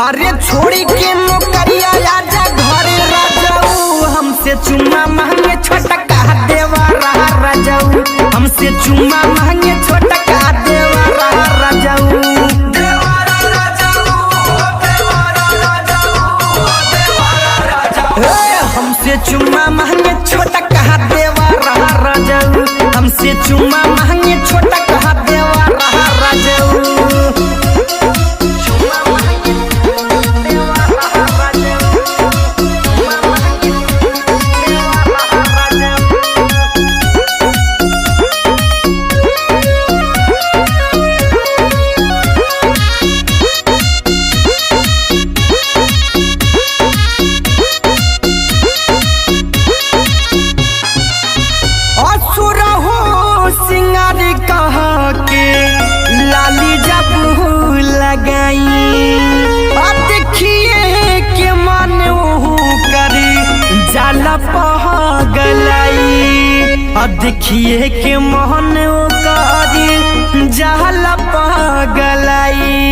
अरे छोड़ी के नौकरिया आजा घरे राजाऊ, हमसे चुम्मा मांगे छोटा कहा देवा रहा राजाऊ, हमसे चुम्मा मांगे छोटा कहा देवा रहा राजाऊ। हमसे चुम्मा मांगे छोटा कहा देवा रहा राजाऊ, हमसे चुम्मा मांगे छोटा कहा देवा रहा राजाऊ। देखिए के मोहन करी जाला पगलाई,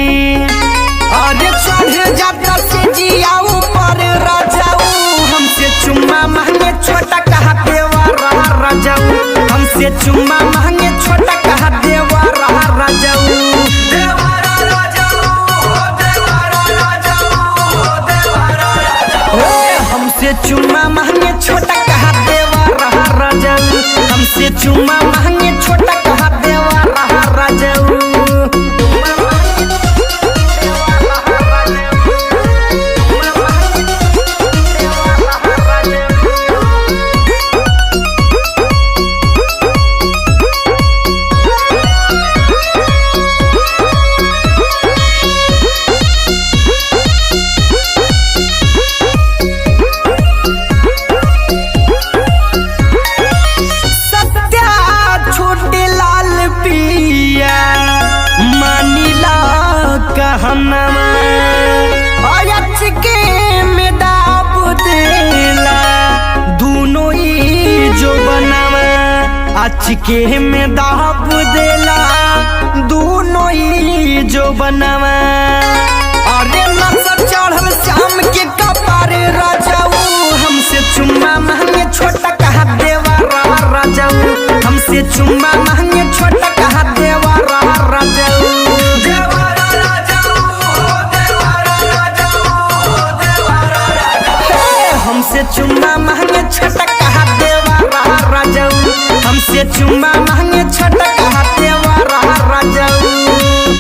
अरे चढ़े जाता से जिया ऊपर राजाऊ, हमसे चुम्मा मांगे छोटा कहा देवा रहा राजाऊ, हमसे चुम्मा मांगे छोटा कहा देवा रहा राजाऊ। हमसे चुम्मा मांगे छोटा कहा देवा रहा राजाऊ, हमसे चुम्मा मांगे छोटा कहा देवा रहा राजाऊ। के में दाब देला दोनों ही जो बनावा, अरे नशा चढ़ल शाम के कपार राजाऊ, हमसे चुम्मा मांगे छोटा कहा देवा रहा राजाऊ, हमसे चुम्मा मांगे छोटा कहा देवा रहा राजाऊ। हमसे चुम्मा मांगे छोटा कहा देवा रहा राजाऊ, हमसे चुम्मा मांगे छोटा कहा देवा रहा राजाऊ।